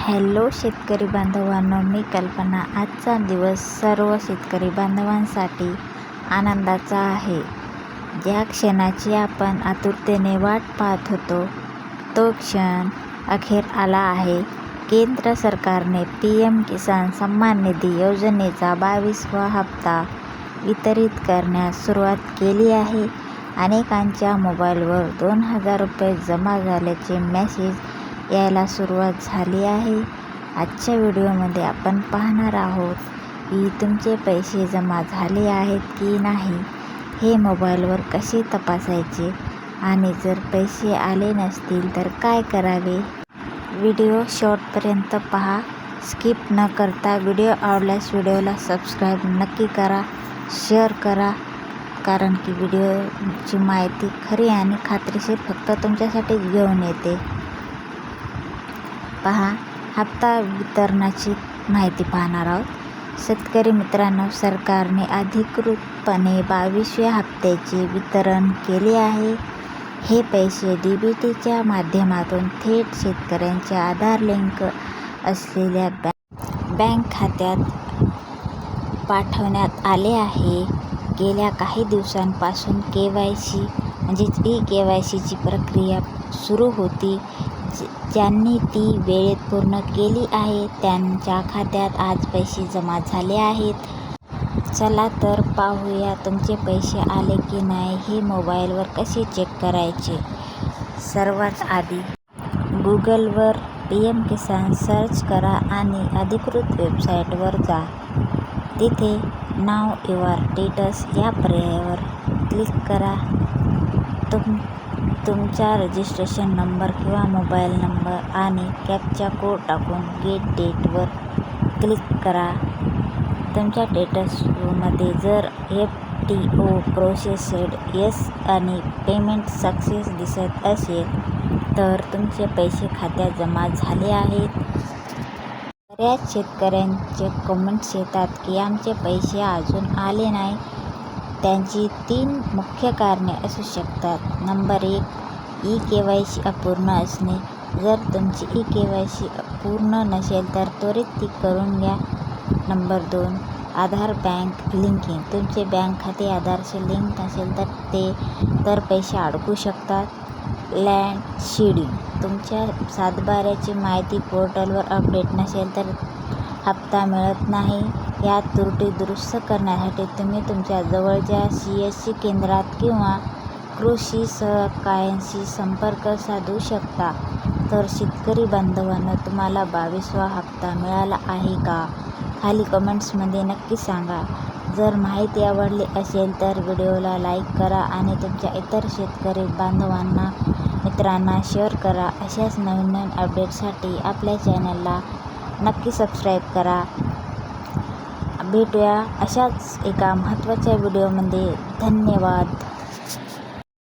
Hello शेतकरी बांधवांनो, मी कल्पना. आजचा दिवस सर्व शेतकरी बांधवांसाठी आनंदाचा आहे. ज्या क्षणाची आपण आतुरतेने वाट पाहत होतो तो क्षण अखेर आला आहे. केंद्र सरकारने PM किसान सन्मान निधी योजनेचा 22वा हप्ता वितरित करण्यास सुरुवात केली आहे. अनेकांच्या मोबाईलवर 2000 रुपये जमा झाल्याचे मेसेज यायला सुरुवात झाली आहे. आजच्या व्हिडिओमध्ये आपण पाहणार आहोत की तुमचे पैसे जमा झाले आहेत की नाही, हे मोबाईलवर कसे तपासायचे आणि जर पैसे आले नसतील तर काय करावे. व्हिडिओ शेवटपर्यंत पहा, स्किप न करता. व्हिडिओ आवडल्यास व्हिडिओला सबस्क्राईब नक्की करा, शेअर करा, कारण की व्हिडिओची माहिती खरी आणि खात्रीशीर फक्त तुमच्यासाठीच घेऊन येते. पहा, हप्ता वितरणाची माहिती पाहणार आहोत. शेतकरी मित्रांनो, सरकारने अधिकृतपणे 22व्या हप्त्याचे वितरण केले आहे. हे पैसे DBTच्या माध्यमातून थेट शेतकऱ्यांच्या आधार लिंक असलेल्या बँक खात्यात पाठवण्यात आले आहे. गेल्या काही दिवसांपासून KYC म्हणजेच eKYCची प्रक्रिया सुरू होती. ज्यांनी ती वेळेत पूर्ण केली आहे त्यांच्या खात्यात आज पैसे जमा झाले आहेत. चला तर पाहूया तुमचे पैसे आले की नाही हे मोबाईलवर कसे चेक करायचे. सर्वात आधी गुगलवर PM किसान सर्च करा आणि अधिकृत वेबसाईटवर जा. तिथे नाव युअर स्टेटस या पर्यायावर क्लिक करा. तुमचा रजिस्ट्रेशन नंबर किंवा मोबाईल नंबर आणि कॅप्चा कोड टाकून गेट डेटवर क्लिक करा. तुमच्या स्टेटसमध्ये जर FTO प्रोसेस्ड येस आणि पेमेंट सक्सेस दिसत असेल तर तुमचे पैसे खात्यात जमा झाले आहेत. बऱ्याच शेतकऱ्यांचे कमेंट्स येतात की आमचे पैसे अजून आले नाही. त्यांची 3 मुख्य कारणे असू शकतात. नंबर 1, eKYC अपूर्ण असणे. जर तुमची eKYC पूर्ण नसेल तर त्वरित ती करून घ्या. नंबर 2, आधार बँक लिंकिंग. तुमचे बँक खाते आधारशी लिंक नसेल तर पैसे अडकू शकतात. Land seeding. तुमच्या सातबाऱ्याची माहिती पोर्टलवर अपडेट नसेल तर हप्ता मिळत नाही. या त्रुटी दुरुस्त करण्यासाठी तुम्ही तुमच्या जवळच्या CSC केंद्रात किंवा कृषी सहकाऱ्यांशी संपर्क साधू शकता. तर शेतकरी बांधवांनो, तुम्हाला 22वा हप्ता मिळाला आहे का? खाली कमेंट्समध्ये नक्की सांगा. जर माहिती आवडली असेल तर व्हिडिओला लाईक करा आणि तुमच्या इतर शेतकरी बांधवांना मित्रांना शेअर करा. अशाच नवीन अपडेटसाठी आपल्या चॅनलला नक्की सबस्क्राईब करा. भेटूया अशाच एका महत्त्वाच्या व्हिडिओमध्ये. धन्यवाद.